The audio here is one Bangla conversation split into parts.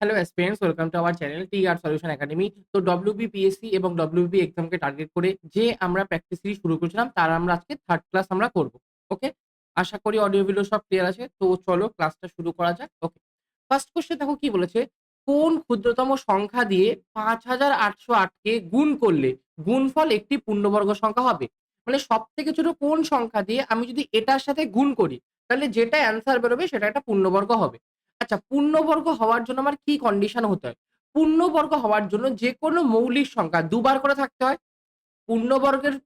Hello aspirants, welcome to our channel T R solution academy. তো ডব্লিউবিপিএসসি এবং ডব্লিউবি এক্সামকে টার্গেট করে যে আমরা প্র্যাকটিস সিরিজ শুরু করেছিলাম তার আমরা আজকে থার্ড ক্লাস আমরা করব। ওকে? আশা করি অডিও ভিডিও সব ক্লিয়ার আছে। তো চলো ক্লাসটা শুরু করা যাক। ওকে। ফার্স্ট কোয়েশ্চেন দেখো কি বলেছে? কোন ক্ষুদ্রতম সংখ্যা দিয়ে ৫,৮০৮ কে গুণ করলে গুণফল একটি পূর্ণবর্গ সংখ্যা হবে? মানে সবথেকে ছোট কোন সংখ্যা দিয়ে আমি যদি এটার সাথে গুণ করি, তাহলে যেটা অ্যান্সার বেরোবে সেটা একটা পূর্ণবর্গ হবে। আচ্ছা, পূর্ণবর্গ হওয়ার জন্য আমার কি কন্ডিশন হতে হয়? পূর্ণবর্গ হওয়ার জন্য যেকোনো মৌলিক সংখ্যা দুবার করে থাকতে হয়।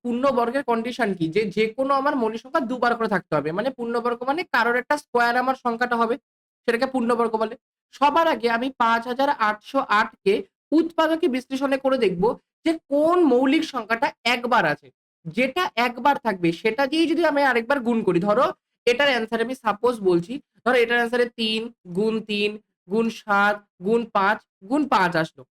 পূর্ণবর্গের কন্ডিশন কি? যে যেকোনো আমার মৌলিক সংখ্যা দুবার করে থাকতে হবে। মানে পূর্ণবর্গ মানে কারোর একটা স্কোয়ার আমার সংখ্যাটা হবে। সেটাকে পূর্ণবর্গ বলে। সবার আগে আমি ৫,৮০৮ কে উৎপাদকে বিশ্লেষণে করে দেখব যে কোন মৌলিক সংখ্যাটা একবার আছে। যেটা একবার থাকবে সেটা দিয়েই যদি আমি আরেকবার গুণ করি। ধরো এটার অ্যান্সার আমি সাপোজ বলছি, ধরো এটার অ্যান্সারে ৩ গুণ ৩ গুণ ৭ গুণ ৫ গুণ ৫ আসলো।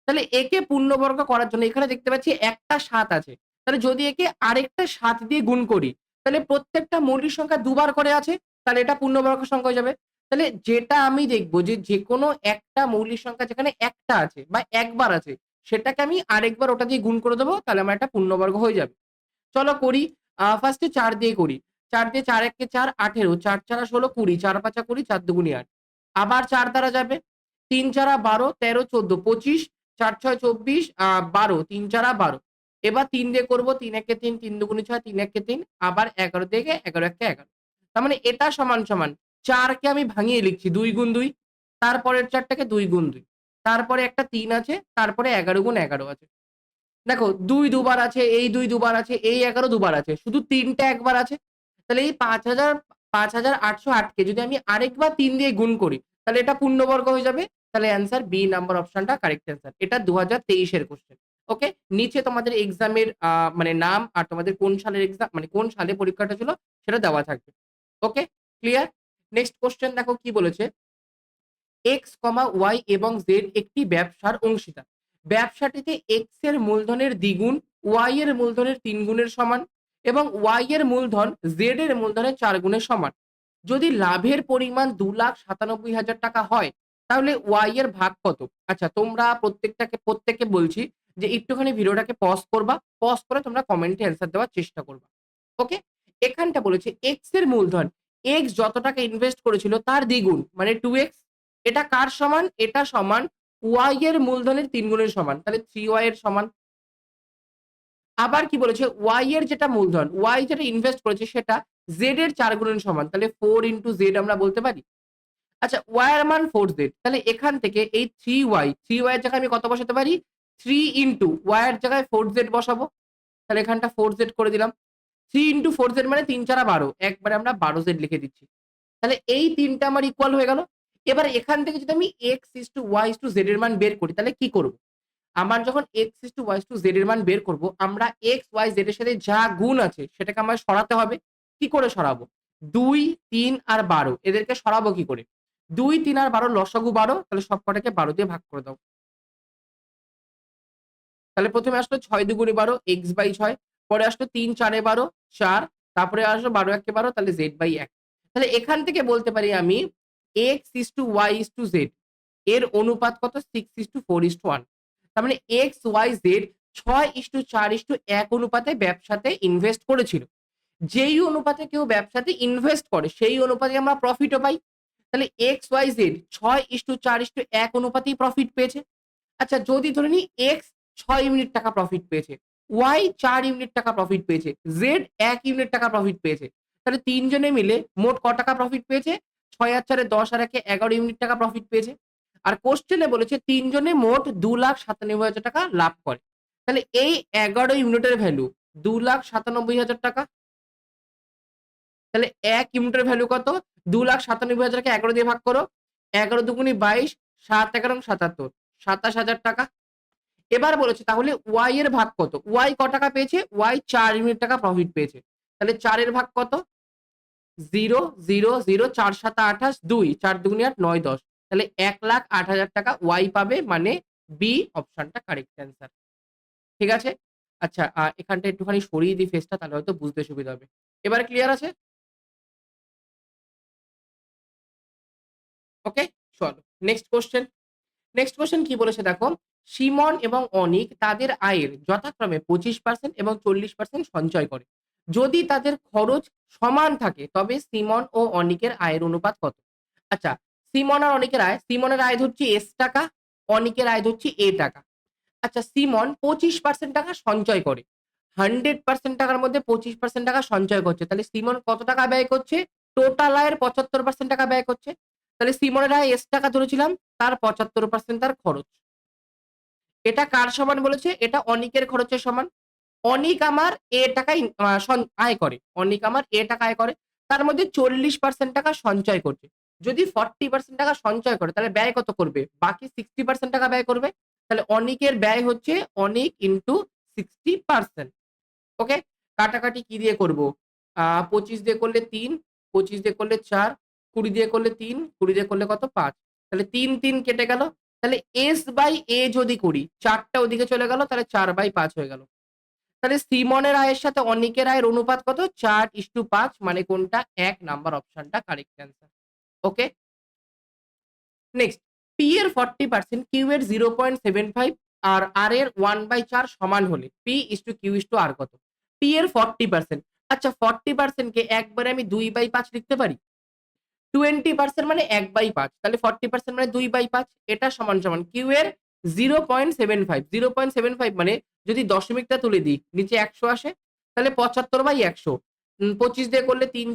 তাহলে একে পূর্ণবর্গ করার জন্য এখানে দেখতে পাচ্ছি একটা ৭ আছে। তাহলে যদি একে আরেকটা ৭ দিয়ে গুণ করি, তাহলে প্রত্যেকটা মৌলিক সংখ্যা দুবার করে আছে। তাহলে এটা পূর্ণবর্গ সংখ্যা হয়ে যাবে। তাহলে যেটা আমি দেখব যে যেকোনো একটা মৌলিক সংখ্যা যেখানে একটা আছে বা একবার আছে, সেটাকে আমি আরেকবার ওটা দিয়ে গুণ করে দেব। তাহলে আমার একটা পূর্ণবর্গ হয়ে যাবে। চলো করি। ফার্স্টে ৪ দিয়ে করি। ৪ দিয়ে ৪ একে ৪ ১৮, ৪ ৪ ১৬ ২০, ৪ ৫ ২০, ৪ ২ ৮। আবার ৪ দ্বারা যাবে। ৩ ৪ ১২, ১৩ ১৪, ২৫, ৪ ৬ ২৪, ১২, ৩ ৪ ১২। এবার ৩ দিয়ে করব। ৩ একে ৩, ৩ ২ ৬, ৩ একে ৩, আবার ১১ দিয়ে ১১ একে ১১। তার মানে এটা সমান ৪ কে আমি ভাঙিয়ে লিখছি ২ গুণ ২। তারপরের ৪ টাকে ২ গুণ ২। তারপরে একটা ৩ আছে, তারপরে ১১ গুণ ১১ আছে। দেখো ২ দুবার আছে, এই ২ দুবার আছে, এই ১১ দুবার আছে। শুধু ৩ টা একবার আছে। তাহলে এই ৫,৮০৮ কে যদি আমি আরেকবার ৩ দিয়ে গুণ করি, তাহলে এটা পূর্ণবর্গ হয়ে যাবে। তাহলে অ্যান্সার বি নাম্বার অপশনটা কারেক্ট অ্যান্সার। এটা ২০২৩ এর কোয়েশ্চেন। ওকে? নিচে তোমাদের এক্সামের মানে নাম আর তোমাদের কোন সালের এক্সাম মানে কোন সালে পরীক্ষাটা ছিল সেটা দেওয়া থাকবে। ওকে? ক্লিয়ার? নেক্সট কোয়েশ্চেন দেখো কি বলেছে? X, Y এবং Z একটি ব্যবসার অংশীদার। ব্যবসাটিতে X এর মূলধনের দ্বিগুণ Y এর মূলধনের ৩ গুণের সমান এবং Y এর মূলধন Z এর মূলধনের ৪ গুণের সমান। যদি লাভের পরিমাণ ২,৯৭,০০০ টাকা হয়, তাহলে Y এর ভাগ কত? আচ্ছা, তোমরা প্রত্যেককে বলছি যে একটুখানি ভিডিওটাকে পজ করবা। পজ করে তোমরা কমেন্টে অ্যান্সার দেওয়ার চেষ্টা করবা। ওকে? এখানটা বলেছে X এর মূলধন। X যত টাকা ইনভেস্ট করেছিল তার দ্বিগুণ মানে 2x। এটা কার সমান? এটা সমান Y এর মূলধনের ৩ গুণের সমান। তাহলে 3y এর সমান। আবার কি বলেছে? Y এর যেটা মূলধন, Y যেটা ইনভেস্ট করেছে সেটা Z এর ৪ গুণের সমান। তাহলে 4 Z আমরা বলতে পারি। আচ্ছা, Y এর মান 4Z। তাহলে এখান থেকে এই 3y এর জায়গায় আমি কত বসাতে পারি? 3 Y এর জায়গায় 4Z বসাবো। তাহলে এখানটা 4Z করে দিলাম। 3 4Z মানে ৩ ৪ 12। একবারে আমরা 12Z লিখে দিচ্ছি। তাহলে এই ৩ টা আমার ইকুয়াল হয়ে গেল। এবার এখান থেকে যদি আমি x/y/z এর মান বের করি তাহলে কি করব? আমার যখন x/y/z এর মান বের করব, আমরা x, y, z এর সাথে যা গুণ আছে সেটাকে আমায় সরাতে হবে। কি করে সরাবো? ২, ৩ আর ১২ এদেরকে সরাবো কি করে? ২, ৩ আর ১২ লসাগু ১২, তাহলে সবকটাকে ১২ দিয়ে ভাগ করে দাও। তাহলে ১ম এ আসলো ৬ দুগুণে ১২ x/৬, পরে আসলো ৩ ৪ এ ১২ ৪, তারপরে আসলো ১২ একে ১২ তাহলে z/১। তাহলে এখান থেকে বলতে পারি আমি x/y/z এর অনুপাত কত? 6/4:1। তার মানে x, y, z ৬:৪:১ অনুপাতে ব্যবসাতে ইনভেস্ট করেছিল। যেই অনুপাতে কেউ ব্যবসাতে ইনভেস্ট করে সেই অনুপাতে আমরা প্রফিটও পাই। তাহলে x, y, z ৬:৪:১ অনুপাতেই প্রফিট পেয়েছে। আচ্ছা, যদি ধরে নিই X ৬ ইউনিট টাকা প্রফিট পেয়েছে, Y ৪ ইউনিট টাকা প্রফিট পেয়েছে, Z ১ ইউনিট টাকা প্রফিট পেয়েছে। তাহলে ৩ জনে মিলে মোট টাকা প্রফিট পেয়েছে? ৬ আর ৪ এ ১০ আর ১ এ ১১ ইউনিট টাকা প্রফিট পেয়েছে। আর কোয়েশ্চেন এ বলেছে ৩ জনে মোট ২,৯৭,০০০ টাকা লাভ করে। তাহলে এই ১১ ইউনিটের ভ্যালু ২,৯৭,০০০ টাকা। তাহলে ১ ইউনিটের ভ্যালু কত? ২,৯৭,০০০ কে ১১ দিয়ে ভাগ করো। ১১ দুগুণে ২২, ৭ ১১ ৭৭, ২৭,০০০ টাকা। এবার বলেছে তাহলে Y এর ভাগ কত? Y ক টাকা পেয়েছে? Y ৪ ইউনিট টাকা প্রফিট পেয়েছে। তাহলে ৪ এর ভাগ কত? ০, ০, ০, ৪ ৭ ২৮, ২, ৪ দুগুণে ৮, ৯ ১০। তাহলে ১,০৮,০০০ টাকা Y পাবে মানে বি অপশনটা কারেক্ট অ্যান্সার। ঠিক আছে? আচ্ছা, এখানটা একটুখানি সরিয়ে দিই ফেসটা তাহলে হয়তো বুঝতে সুবিধা হবে। এবার ক্লিয়ার আছে? ওকে? চলো নেক্সট কোয়েশ্চেন। নেক্সট কোয়েশ্চেন কি বলেছে দেখো, সিমন এবং অনিক তাদের আয়ের যথাক্রমে 25% এবং 40% সঞ্চয় করে। যদি তাদের খরচ সমান থাকে তবে সিমন ও অনিকের আয়ের অনুপাত কত? আচ্ছা, সিমন আর অনিকের আয়, সিমনের আয় ধরছি এস টাকা, অনিকের আয় ধরছি এ টাকা। আচ্ছা, সিমন 25% টাকা সঞ্চয় করে। 100% টাকার মধ্যে 25% টাকা সঞ্চয় করছে। তাহলে সিমন কত টাকা ব্যয় করছে? টোটাল আয়ের 75% টাকা ব্যয় করছে। তাহলে সিমনের আয় এস টাকা ধরেছিলাম, তার 75% তার খরচ। এটা কার সমান বলেছে? এটা অনিকের খরচের সমান। অনিক আমার এ টাকা আয় করে। অনিক আমার এ টাকা আয় করে। তার মধ্যে 40% টাকা সঞ্চয় করছে। যদি 40% টাকা সঞ্চয় করে তাহলে ব্যয় কত করবে? বাকি 60% টাকা ব্যয় করবে। তাহলে অনিকের ব্যয় হচ্ছে অনিক ইনটু 60%। ওকে? কাটাকাটি কি দিয়ে করব? 25 দিয়ে করলে 3, 25 দিয়ে করলে 4, 20 দিয়ে করলে 3, 20 দিয়ে করলে কত? 5। তাহলে 3, 3 কেটে গেল। তাহলে S/A যদি করি, 4 টা ওদিকে চলে গেল, তাহলে 4/5 হয়ে গেল। তাহলে সিমনের আয়ের সাথে অনিকের আয়ের অনুপাত কত? 4:5, মানে কোনটা? ১ নাম্বার অপশনটা কারেক্ট অ্যান্সার। ওকে? নেক্সট, P এর 40% Q এর 0.75 আর R এর 1/4 সমান হলে P/Q/R কত? P এর 40%। আচ্ছা, 40% কে একবারে আমি 2/5 লিখতে পারি। 20% মানে 1/5, তাহলে 40% মানে 2/5। এটা সমান সমান Q এর 0.75। 0.75 মানে যদি দশমিকটা তুলে দিই, নিচে 100 আসে, তাহলে 75/100। 25 দিয়ে করলে 3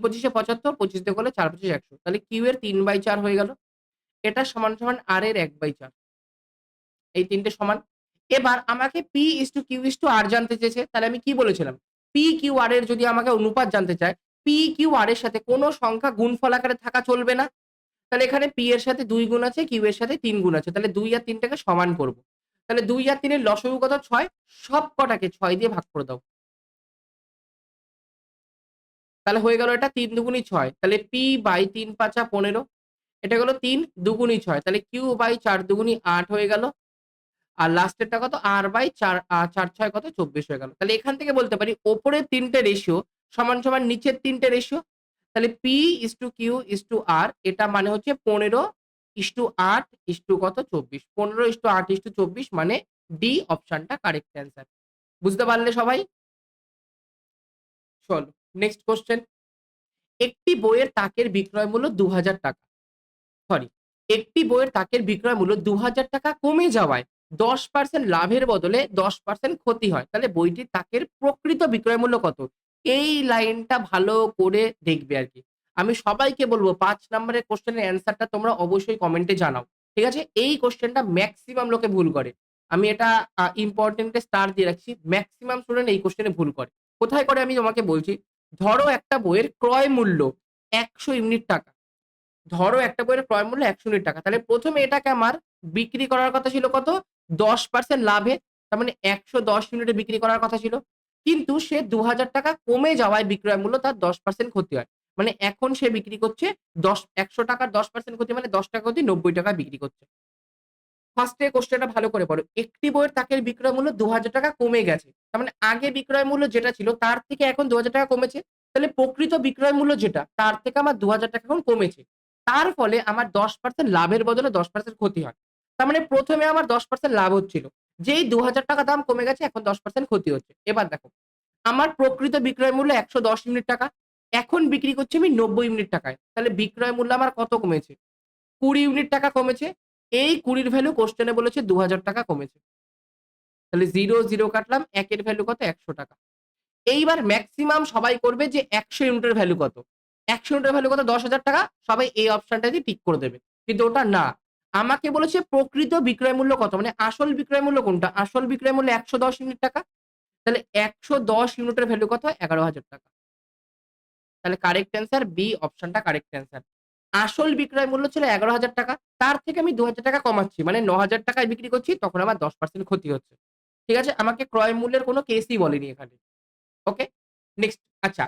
পঁচিশে 75, 25 দিয়ে করলে 4 পঁচিশে 100। তাহলে Q এর 3/4 হয়ে গেল। এটা সমান সমান R এর 1/4। এই ৩ টে সমান। এবার আমাকে P/Q/R জানতে চেয়েছে। তাহলে আমি কি বলেছিলাম? P/Q/R এর যদি আমাকে অনুপাত জানতে চায়, P/Q/R এর সাথে কোন সংখ্যা গুণফল আকারে থাকা চলবে না। তাহলে এখানে P এর সাথে ২ গুণ আছে, Q এর সাথে ৩ গুণ আছে। তাহলে ২ আর ৩ টাকে সমান করব। তাহলে ২ আর ৩ এর লসাগু কত? ৬। সব কটাকে ৬ দিয়ে ভাগ করে দাও। তাহলে হয়ে গেল এটা ৩ দুগুণী ৬। তাহলে P/৩ ৫ ১৫। এটা হলো ৩ দুগুণী ৬। তাহলে Q/৪ দুগুণী ৮ হয়ে গেল। আর লাস্টেরটা কত? R/4 ৪/৬ কত? ২৪ হয়ে গেল। তাহলে এখান থেকে বলতে পারি উপরের ৩ টে রেশিও সমান সমান নিচের ৩ টে রেশিও। তাহলে P/Q/R এটা মানে হচ্ছে 15:8 কত? 24। 15:8 24 মানে ডি অপশনটা কারেক্ট অ্যান্সার। বুঝতে পারলে সবাই? চলো নেক্সট কোয়েশ্চেন। একটি বইয়ের তাকের বিক্রয় মূল্য ৳২,০০০। সরি, একটি বইয়ের তাকের বিক্রয় মূল্য ৳২,০০০ কমে যাওয়ায় 10% লাভের বদলে 10% ক্ষতি হয়। তাহলে বইটির তাকের প্রকৃত বিক্রয় মূল্য কত? এই লাইনটা ভালো করে দেখবে আরকি। আমি সবাইকে বলব ৫ নাম্বারের কোয়েশ্চেনের অ্যান্সারটা তোমরা অবশ্যই কমেন্টে জানাও। ঠিক আছে? এই কোয়েশ্চেনটা মেক্সিমাম লোকে ভুল করে। আমি এটা ইম্পোর্টেন্ট এ স্টার দিয়ে রাখছি। মেক্সিমাম স্টুডেন্ট এই কোয়েশ্চেনে ভুল করে। কোথায় করে আমি তোমাকে বলছি। ধরো একটা বইয়ের ক্রয় মূল্য ৳১০০ ধরো একটা বইয়ের ক্রয় মূল্য ৳১০০ তাহলে ১ম এ এটাকে আমার বিক্রি করার কথা ছিল কত? 10% লাভে। তার মানে ১১০ ইউনিটে বিক্রি করার কথা ছিল। কিন্তু সে ৳২,০০০ কমে যাওয়ায় বিক্রয় মূল্য তার 10% ক্ষতি হয়। মানে এখন সে বিক্রি করছে ৳১০০ র 10% ক্ষতি মানে ৳১০ অব্দি ৳৯০ বিক্রি করছে। ফার্স্ট এ কোয়েশ্চেনটা ভালো করে পড়ো। একটি বইয়ের তাকের বিক্রয় মূল্য ৳২,০০০ কমে গেছে। তার মানে আগে বিক্রয় মূল্য যেটা ছিল তার থেকে এখন ৳২,০০০ কমেছে। তাহলে প্রকৃত বিক্রয় মূল্য যেটা তার থেকে আমার ৳২,০০০ এখন কমেছে। তার ফলে আমার 10% লাভের বদলে 10% ক্ষতি হয়। তার মানে ১ম এ আমার 10% লাভ হচ্ছিল। যেই ৳২,০০০ দাম কমে গেছে এখন 10% ক্ষতি হচ্ছে। এবার দেখো, আমার প্রকৃত বিক্রয় মূল্য ৳১১০ টাকা। এখন বিক্রি করছি আমি ৳৯০ য়। তাহলে বিক্রয় মূল্য আমার কত কমেছে? ৳২০ কমেছে। এই ২০ র ভ্যালু কোয়েশ্চেন এ বলেছে ৳২,০০০ কমেছে। তাহলে ০, ০ কাটলাম। ১ এর ভ্যালু কত? ৳১০০। এইবার মেক্সিমাম সবাই করবে যে ১০০ ইউনিটের ভ্যালু কত? ১০০ ইউনিটের ভ্যালু কত? ৳১০,০০০। সবাই এই অপশনটা দিয়ে টিক করে দেবে। কিন্তু ওটা না। আমাকে বলেছে প্রকৃত বিক্রয় মূল্য কত? মানে আসল বিক্রয় মূল্য কোনটা? আসল বিক্রয় মূল্য ৳১১০ তাহলে ১১০ ইউনিটের ভ্যালু কত? ৳১১,০০০। তাহলে কারেক্ট অ্যান্সার বি অপশনটা কারেক্ট অ্যান্সার। আসল বিক্রয় মূল্য ছিল ৳১১,০০০। তার থেকে আমি ৳২,০০০ কমাচ্ছি। মানে ৳৯,০০০ য় বিক্রি করছি তখন আমার 10% ক্ষতি হচ্ছে। ঠিক আছে? আমাকে ক্রয় মূল্যের কোনো কেসই বলেনি এখানে। ওকে? নেক্সট, আচ্ছা,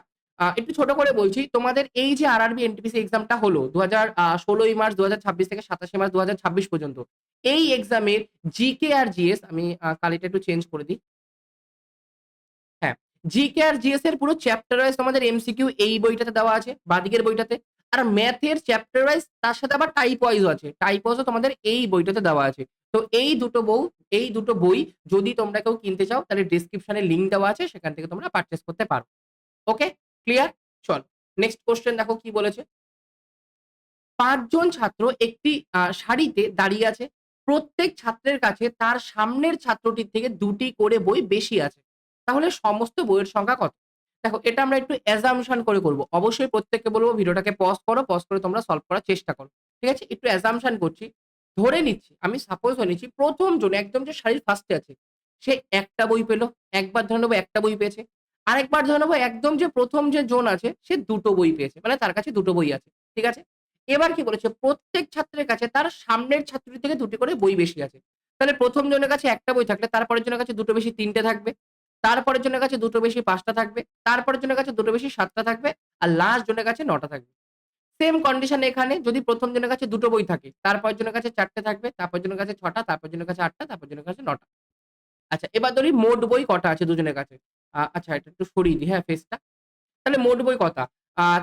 একটু ছোট করে বলছি। তোমাদের এই যে আরআরবি এনটিপিসি এক্সামটা হলো ১৬ই মার্চ ২০২৬ থেকে ২৭শে মার্চ ২০২৬ পর্যন্ত। এই এক্সামের জিকে আর জিএস আমি কালিটা একটু চেঞ্জ করে দিই। হ্যাঁ, জিকে আর জিএস এর পুরো চ্যাপ্টার ওয়াইজ তোমাদের এমসিকিউ এই বইটাতে দেওয়া আছে, বাঁদিকের বইটাতে। আর ম্যাথের চ্যাপ্টার ওয়াইজ তার সাথে আবার টাইপ ওয়াইজও আছে। টাইপ ওয়াইজও তোমাদের এই বইটাতে দেওয়া আছে। তো এই দুটো বই যদি তোমরা কেউ কিনতে চাও তাহলে ডেসক্রিপশন এ লিংক দেওয়া আছে, সেখান থেকে তোমরা পারচেজ করতে পারো। ওকে? ক্লিয়ার? চলো নেক্সট কোয়েশ্চেন দেখো কি বলেছে। ৫ জন ছাত্র একটি সারিতে দাঁড়িয়ে আছে। প্রত্যেক ছাত্রের কাছে তার সামনের ছাত্রটির থেকে ২ টি করে বই বেশি আছে। তাহলে সমস্ত বইয়ের সংখ্যা কত? দেখো এটা আমরা একটু অ্যাসাম্পশন করে করব। অবশ্যই প্রত্যেককে বলব ভিডিওটাকে পজ করো, পজ করে তোমরা সলভ করার চেষ্টা করো। ঠিক আছে? একটু অ্যাসাম্পশন করছি। ধরে নিচ্ছি, আমি সাপোজ ধরে নিচ্ছি ১ম জন একদম যে সারির ফার্স্টে আছে, সে একটা বই পেল। একবার ধরে নেব একটা বই পেয়েছে। আরেকবার ধরে নেব একদম যে ১ম যে জন আছে সে ২ টো বই পেয়েছে। মানে তার কাছে ২ টো বই আছে। ঠিক আছে? এবার কি বলেছে? প্রত্যেক ছাত্রের কাছে তার সামনের ছাত্রীর থেকে ২ টি করে বই বেশি আছে। তাহলে ১ম জনের কাছে একটা বই থাকলে তারপরের জনের কাছে ২ টো বেশি ৩ টে থাকবে। তারপরের জনের কাছে ২ টো বেশি ৫ টা থাকবে। তারপরের জনের কাছে ২ টো বেশি ৭ টা থাকবে। আর লাস্ট জনের কাছে ৯ টা থাকবে। সেম কন্ডিশন এখানে যদি ১ম জনের কাছে ২ টো বই থাকে, তারপরের জনের কাছে ৪ টে থাকবে, তারপরের জনের কাছে ৬ টা, তারপরের জনের কাছে ৮ টা, তারপরের জনের কাছে ৯ টা। আচ্ছা এবার ধরি মোট বই কটা আছে দুজনের কাছে? আচ্ছা এটা একটু সরিয়ে দিই হ্যাঁ ফেসটা। তাহলে মোট বই কটা?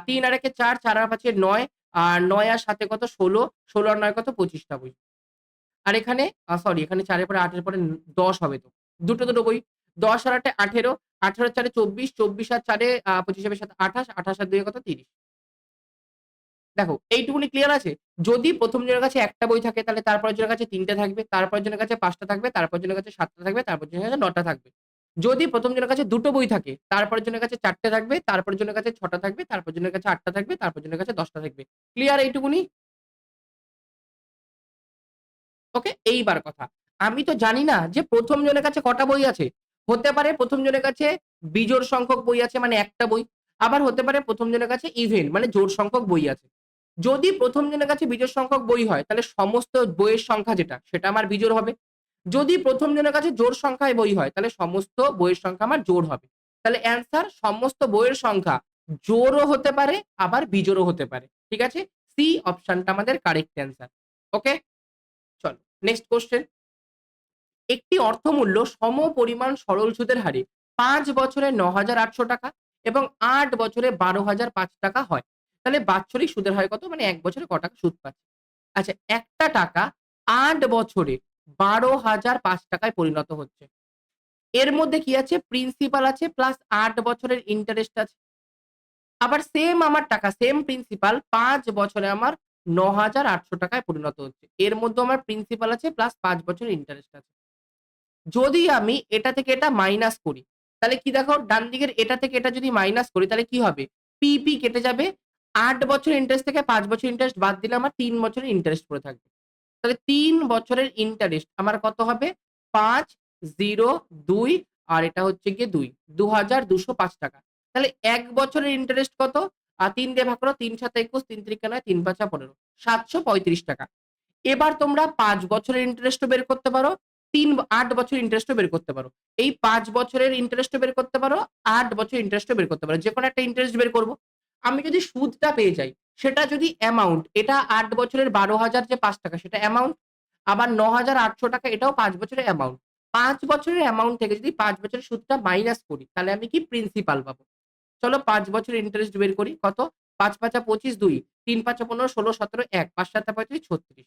৩ আর ১ এ ৪, ৪ আর ৫ এ ৯, আর ৯ আর ৭ এ কত? ১৬, ১৬ আর ৯ কত? ২৫ টা বই। আর এখানে সরি এখানে ৪ এর পরে ৮ এর পরে ১০ হবে তো। দুটো বই। ১০ আর ৮ এ ১৮, ১৮ আর ৪ এ ২৪, ২৪ আর ৪ এ ২৫ এর ৭ ২৮, ২৮ আর ২ এ কত? ৩০। দেখো এইটুকুনি ক্লিয়ার আছে? যদি ১ম জনের কাছে একটা বই থাকে তাহলে তারপরের জনের কাছে ৩ টে থাকবে, তারপরের জনের কাছে ৫ টা থাকবে, তারপরের জনের কাছে ৭ টা থাকবে, তারপরের জনের কাছে ৯ টা থাকবে। যদি ১ম জনের কাছে ২ টো বই থাকে, তারপরের জনের কাছে ৪ টে থাকবে, তারপরের জনের কাছে ৬ টা থাকবে, তারপরের জনের কাছে ৮ টা থাকবে, তারপরের জনের কাছে ১০ টা থাকবে। ক্লিয়ার এইটুকুনি? ওকে? এইবার কথা। আমি তো জানি না যে ১ম জনের কাছে কটা বই আছে। হতে পারে ১ম জনের কাছে বিজোড় সংখ্যক বই আছে মানে একটা বই। আবার হতে পারে ১ম জনের কাছে ইভেন মানে জোড় সংখ্যক বই আছে। যদি ১ম জনের কাছে বিজোড় সংখ্যক বই হয় তাহলে সমস্ত বইয়ের সংখ্যা যেটা সেটা আমার বিজোড় হবে। যদি ১ম জনের কাছে জোড় সংখ্যায় বই হয় তাহলে সমস্ত বইয়ের সংখ্যা আমার জোড় হবে। তাহলে অ্যান্সার সমস্ত বইয়ের সংখ্যা জোড়ও হতে পারে আবার বিজোড়ও হতে পারে। ঠিক আছে? সি অপশনটা আমাদের কারেক্ট অ্যান্সার। ওকে? চলো নেক্সট কোয়েশ্চেন। একটি অর্থমূল্য সমপরিমাণ সরল সুদের হারে ৫ বছরে ৳৯,৮০০ এবং ৮ বছরে ৳১২,০০৫ হয়। তাহলে বাৎসরিক সুদের হার কত? মানে ১ বছরে ক টাকা সুদ পাচ্ছে? আচ্ছা একটা টাকা ৮ বছরে ৳১২,০০৫ য় পরিণত হচ্ছে। এর মধ্যে কি আছে? প্রিন্সিপাল আছে প্লাস ৮ বছরের ইন্টারেস্ট আছে। আবার সেম আমার টাকা, সেম প্রিন্সিপাল ৫ বছরে আমার ৳৯,৮০০ য় পরিণত হচ্ছে। এর মধ্যেও আমার প্রিন্সিপাল আছে প্লাস ৫ বছরের ইন্টারেস্ট আছে। যদি আমি এটা থেকে এটা মাইনাস করি, তাহলে কি দেখো ডান দিকের এটা থেকে এটা যদি মাইনাস করি তাহলে কি হবে? পি কেটে যাবে। ৮ বছরের ইন্টারেস্ট থেকে ৫ বছরের ইন্টারেস্ট বাদ দিলে আমার ৩ বছরের ইন্টারেস্ট পড়ে থাকবে। তাহলে ৩ বছরের ইন্টারেস্ট আমার কত হবে? ৫, ০, ২ আর এটা হচ্ছে গিয়ে ২। ৳২,২০৫ তাহলে ১ বছরের ইন্টারেস্ট কত? ৩ দিয়ে ভাগ করো ৩ ৭ ২১, ৩ ৩ নয়, ৩ ৫ ১৫, ৳৭৩৫। এবার তোমরা ৫ বছরের ইন্টারেস্টও বের করতে পারো। ৮ বছরের ইন্টারেস্টও বের করতে পারো। এই ৫ বছরের ইন্টারেস্টও বের করতে পারো, ৮ বছরের ইন্টারেস্টও বের করতে পারো। যেকোনো একটা ইন্টারেস্ট বের করব। আমি যদি সুদটা পেয়ে যাই, সেটা যদি অ্যামাউন্ট এটা ৮ বছরের ১২,০০০ যে ৳৫ সেটা অ্যামাউন্ট। আবার ৳৯,৮০০ এটাও ৫ বছরের অ্যামাউন্ট। ৫ বছরের অ্যামাউন্ট থেকে যদি ৫ বছরের সুদটা মাইনাস করি, তাহলে আমি কি প্রিন্সিপাল পাবো। চলো ৫ বছরের ইন্টারেস্ট বের করি। কত? ৫ ৫ ২৫, ২, ৩ ৫ ১৫, ১৬ ১৭, ১, ৫ ৭ ৩৫, ৩৬,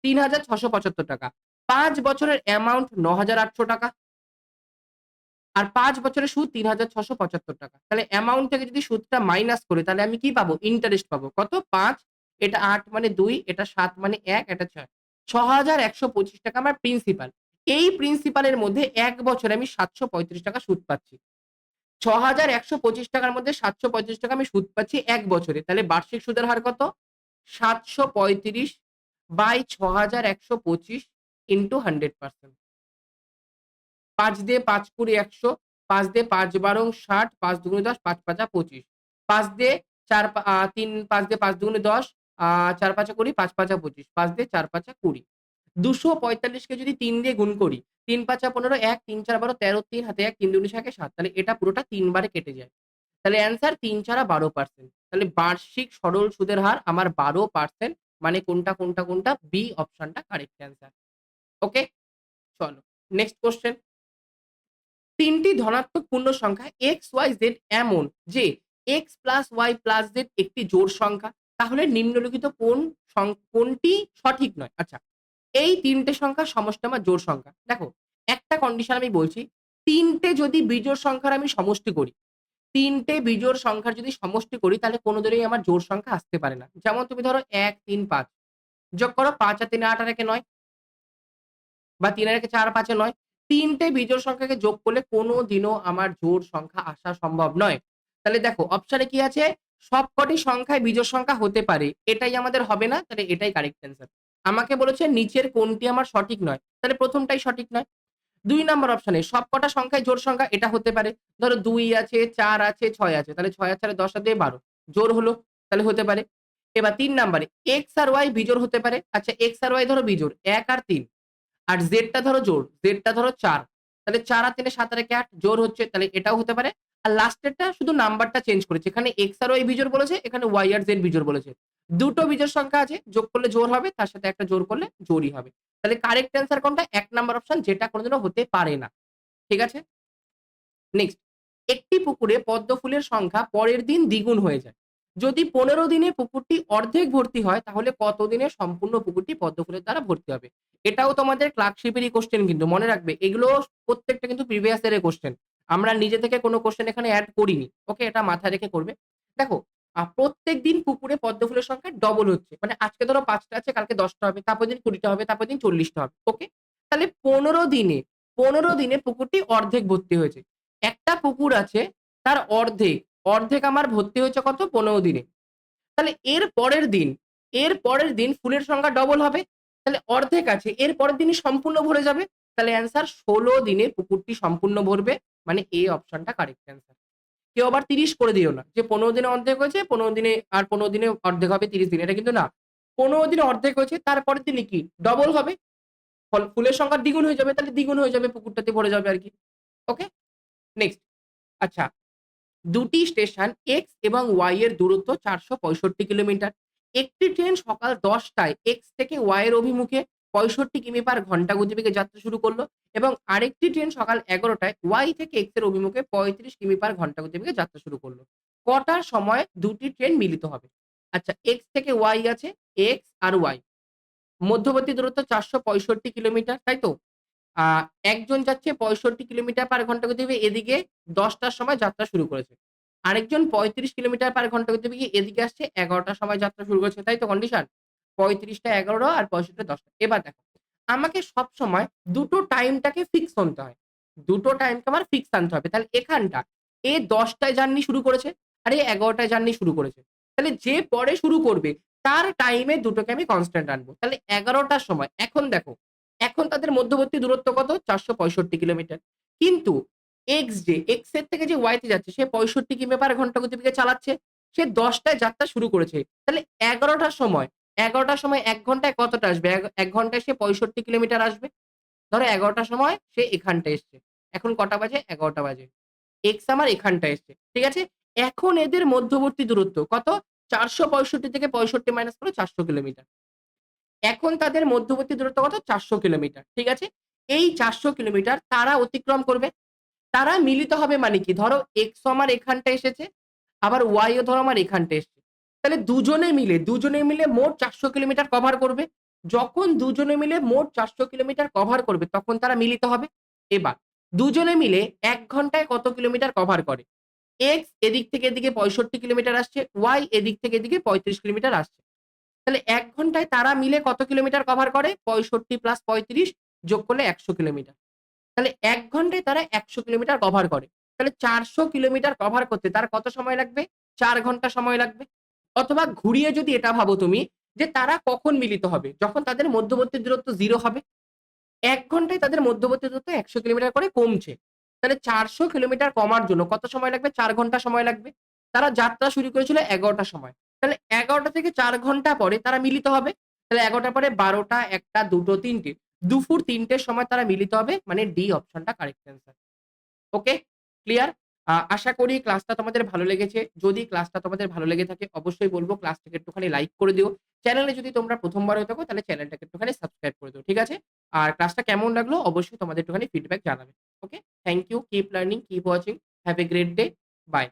৳৩,৬৭৫। ৫ বছরের অ্যামাউন্ট ৳৯,৮০০ আর ৫ বছরের সুদ ৳৩,৬৭৫। তাহলে অ্যামাউন্ট থেকে যদি সুদটা মাইনাস করি তাহলে আমি কি পাবো? ইন্টারেস্ট পাবো। কত? ৫, এটা ৮ মানে ২, এটা ৭ মানে ১, এটা ৬। ৳৬,১২৫ আমার প্রিন্সিপাল। এই প্রিন্সিপালের মধ্যে ১ বছরে আমি ৳৭৩৫ সুদ পাচ্ছি। ৳৬,১২৫ র মধ্যে ৳৭৩৫ আমি সুদ পাচ্ছি ১ বছরে। তাহলে বার্ষিক সুদের হার কত? ৭৩৫/৬,১২৫ ইন্টু 100%। ৫ দিয়ে ৫ কুড়ি ১০০, ৫ দিয়ে ৫ বারং ৬০, ৫ দুগুণে ১০, ৫ পাঁচা ২৫। ৫ দিয়ে ৪ ৩ ৫ দিয়ে ৫ দুগুণে ১০, ৪ পাঁচা ২০, ৫ পাঁচা ২৫, ৫ দিয়ে ৪ পাঁচা ২০। ২৪৫ কে যদি ৩ দিয়ে গুণ করি, ৩ পাঁচা ১৫, ১, ৩ চার ১২, ১৩, ৩ হাতে ১, ৩ দুগুণে ৬ ৭। তাহলে এটা পুরোটা ৩ বারে কেটে যায়। তাহলে অ্যান্সার ৩ ৪ 12%। তাহলে বার্ষিক সরল সুদের হার আমার 12%। মানে কোনটা? বি অপশনটা কারেক্ট অ্যান্সার। ওকে? চলো নেক্সট কোয়েশ্চেন। ৩ টি ধনাত্মক পূর্ণ সংখ্যা x, y, z এমন যে x plus y plus z একটি জোড় সংখ্যা। তাহলে নিম্নলিখিত কোনটি সঠিক নয়? আচ্ছা, এই ৩ টে সংখ্যার সমষ্টি আমার জোড় সংখ্যা। দেখো, একটা কন্ডিশন আমি বলছি, ৩ টে যদি বিজোড় সংখ্যার আমি সমষ্টি করি, ৩ টে বিজোড় সংখ্যার যদি সমষ্টি করি তাহলে কোনদিনই আমার জোড় সংখ্যা আসতে পারে না। যেমন তুমি ধরো ১, ৩, ৫ যোগ করো ৫ আর ৩ ৮ আর ১ ৯ বা ৩ আর ১ ৪ ৫ এ ৯। ৩ টে বিজোড় সংখ্যাকে যোগ করলে কোনদিনও আমার জোড় সংখ্যা আসা সম্ভব নয়। তাহলে দেখো অপশনে কি আছে? সবকটি সংখ্যাই বিজোড় সংখ্যা হতে পারে। এটাই আমাদের হবে না, তাহলে এটাই কারেক্ট অ্যান্সার। আমাকে বলেছে নিচের কোনটি আমার সঠিক নয়? তাহলে ১ম টাই সঠিক নয়। ২ নাম্বার অপশনে সবকটা সংখ্যাই জোড় সংখ্যা, এটা হতে পারে। ধরো ২ আছে, ৪ আছে, ৬ আছে। তাহলে ৬ আর ৪ এ ১০ আর ২ ১২ জোড় হলো, তাহলে হতে পারে। এবার ৩ নাম্বারে x আর y বিজোড় হতে পারে। আচ্ছা, x আর y ধরো বিজোড় ১ আর ৩। আর z টা ধরো জোড়, z টা ধরো ৪। তাহলে ৪ আর ৩ এ ৭ আর ১ ৮ জোড় হচ্ছে, তাহলে এটাও হতে পারে। আর লাস্টেরটা শুধু নাম্বারটা চেঞ্জ করেছে। এখানে x আর y বিজোড় বলেছে, এখানে y আর z বিজোড় বলেছে। দুটো বিজোড় সংখ্যা আছে, যোগ করলে জোড় হবে, তার সাথে একটা জোড় করলে জোড়ই হবে। তাহলে কারেক্ট অ্যান্সার কোনটা? ১ নাম্বার অপশন, যেটা কোনদিনও হতে পারে না। ঠিক আছে? নেক্সট, একটি পুকুরে পদ্ম ফুলের সংখ্যা পরের দিন দ্বিগুণ হয়ে যায়। যদি ১৫ দিনে পুকুরটি অর্ধেক ভর্তি হয় তাহলে কত দিনে সম্পূর্ণ পুকুরটি পদ্ম ফুলের দ্বারা ভর্তি হবে? এটাও তোমাদের ক্লার্কশিপেরই কোয়েশ্চেন, কিন্তু মনে রাখবে এগুলো প্রত্যেকটা কিন্তু প্রিভিয়াস ইয়ারের কোয়েশ্চেন। আমরা নিজে থেকে কোনো কোয়েশ্চেন এখানে এড করিনি। ওকে? এটা মাথায় রেখে করবে। দেখো, প্রত্যেকদিন পুকুরে পদ্ম ফুলের সংখ্যা ডবল হচ্ছে। মানে আজকে ধরো ৫ টা আছে, কালকে ১০ টা হবে, তারপরের দিন ২০ টা হবে, তারপরের দিন ৪০ টা হবে। ওকে? তাহলে ১৫ দিনে পুকুরটি অর্ধেক ভর্তি হয়েছে। একটা পুকুর আছে, তার অর্ধেক আমার ভর্তি হয়েছে কত? ১৫ দিনে। তাহলে এর পরের দিন ফুলের সংখ্যা ডবল হবে। তাহলে অর্ধেক আছে, এর পরের দিনই সম্পূর্ণ ভরে যাবে। তাহলে অ্যান্সার ১৬ দিনে পুকুরটি সম্পূর্ণ ভরবে। মানে এ অপশনটা কারেক্ট অ্যান্সার। কেউ আবার ৩০ করে দিও না। যে ১৫ দিনে অর্ধেক হয়েছে, ১৫ দিনে আর ১৫ দিনে অর্ধেক হবে ৩০ দিনে। এটা কিন্তু না। ১৫ দিনে অর্ধেক হয়েছে, তারপরের দিনে কি? ডবল হবে। ফুলের সংখ্যা দ্বিগুণ হয়ে যাবে। তাহলে দ্বিগুণ হয়ে যাবে, পুকুরটাতে ভরে যাবে আরকি। ওকে? নেক্সট। আচ্ছা, ২ টি স্টেশন X এবং Y এর দূরত্ব ৪৬৫ কিলোমিটার। একটি ট্রেন সকাল ১০ টায় X থেকে Y এর অভিমুখে ৬৫ কিমি/ঘন্টা গতিবেগে যাত্রা শুরু করল এবং আরেকটি ট্রেন সকাল ১১ টায় Y থেকে X এর অভিমুখে ৩৫ কিমি/ঘন্টা গতিবেগে যাত্রা শুরু করল। কটার সময় ২ টি ট্রেন মিলিত হবে? আচ্ছা, X থেকে Y আছে, X আর Y। মধ্যবর্তী দূরত্ব ৪৬৫ কিলোমিটার, তাই তো? আ একজন যাচ্ছে ৬৫ কিলোমিটার/ঘন্টা গতিবেগে এদিকে ১০ টার সময় যাত্রা শুরু করেছে। আরেকজন ৩৫ কিলোমিটার/ঘন্টা গতিবেগে এদিকে আসছে ১১ টার সময় যাত্রা শুরু করেছে। তাই তো কন্ডিশন? ৩৫ টা ১১ আর ৬৫ টা ১০ টা। এবার দেখো, আমাকে সবসময় দুটো টাইমটাকে ফিক্স আনতে হয়। দুটো টাইমকে আমার ফিক্স আনতে হবে। তাহলে এখানটা এ ১০ টায় জার্নি শুরু করেছে আর এ ১১ টায় জার্নি শুরু করেছে। তাহলে যে পরে শুরু করবে তার টাইমে দুটোকে আমি কনস্ট্যান্ট আনবো। তাহলে ১১ টার সময় এখন দেখো, এখন তাদের মধ্যবর্তী দূরত্ব কত? ৪৬৫ কিলোমিটার। কিন্তু X এর থেকে যে Y তে যাচ্ছে সে ৬৫ কিমি/ঘন্টা গতিবেগে চালাচ্ছে। সে ১০ টায় যাত্রা শুরু করেছে। তাহলে ১১ টার সময় ১ ঘন্টায় কতটা আসবে? ১ ঘন্টায় সে ৬৫ কিলোমিটার আসবে। ধরো ১১ টার সময় সে এখানটায় এসছে। এখন কটা বাজে? ১১ টা বাজে। X আমার এখানটায় এসছে। ঠিক আছে? এখন এদের মধ্যবর্তী দূরত্ব কত? ৪৬৫ থেকে ৬৫ মাইনাস করো ৪০০ কিলোমিটার। এখন তাদের মধ্যবর্তী দূরত্ব কত? ৪০০ কিলোমিটার। ঠিক আছে? এই ৪০০ কিলোমিটার তারা অতিক্রম করবে। তারা মিলিত হবে মানে কি? ধরো X ও আমার এখানটায় এসেছে, আবার Y ও ধরো আমার এখানটায় এসছে। তাহলে দুজনে মিলে মোট ৪০০ কিলোমিটার কভার করবে। যখন দুজনে মিলে মোট ৪০০ কিলোমিটার কভার করবে তখন তারা মিলিত হবে। এবার দুজনে মিলে ১ ঘন্টায় কত কিলোমিটার কভার করে? X এদিক থেকে এদিকে ৬৫ কিলোমিটার আসছে, Y এদিক থেকে এদিকে ৩৫ কিলোমিটার আসছে। তাহলে ১ ঘন্টায় তারা মিলে কত কিলোমিটার কভার করে? ৬৫ প্লাস ৩৫ যোগ করলে ১০০ কিলোমিটার। তাহলে ১ ঘন্টায় তারা ১০০ কিলোমিটার কভার করে। তাহলে ৪০০ কিলোমিটার কভার করতে তার কত সময় লাগবে? ৪ ঘন্টা সময় লাগবে। অথবা ঘুরিয়ে যদি এটা ভাবো তুমি যে তারা কখন মিলিত হবে? যখন তাদের মধ্যবর্তী দূরত্ব ০ হবে। ১ ঘন্টায় তাদের মধ্যবর্তী দূরত্ব ১০০ কিলোমিটার করে কমছে। তাহলে ৪০০ কিলোমিটার কমার জন্য কত সময় লাগবে? ৪ ঘন্টা সময় লাগবে। তারা যাত্রা শুরু করেছিল ১১ টার সময়। তাহলে ১১ টা থেকে ৪ ঘন্টা পরে তারা মিলিত হবে। তাহলে ১১ টার পরে ১২ টা, ১ টা, ২ টো, ৩ টে। দুপুর ৩ টের সময় তারা মিলিত হবে। মানে ডি অপশনটা কারেক্ট অ্যান্সার। ওকে? ক্লিয়ার? আশা করি ক্লাসটা তোমাদের ভালো লেগেছে। যদি ক্লাসটা তোমাদের ভালো লেগে থাকে অবশ্যই বলব ক্লাসটাকে একটুখানি লাইক করে দিও। চ্যানেলে যদি তোমরা ১ম বার হয়ে থাকো তাহলে চ্যানেলটাকে একটুখানি সাবস্ক্রাইব করে দিও। ঠিক আছে? আর ক্লাসটা কেমন লাগলো অবশ্যই তোমাদের একটুখানি ফিডব্যাক জানাবে। Okay? Thank you. Keep learning, keep watching. Have a great day. By.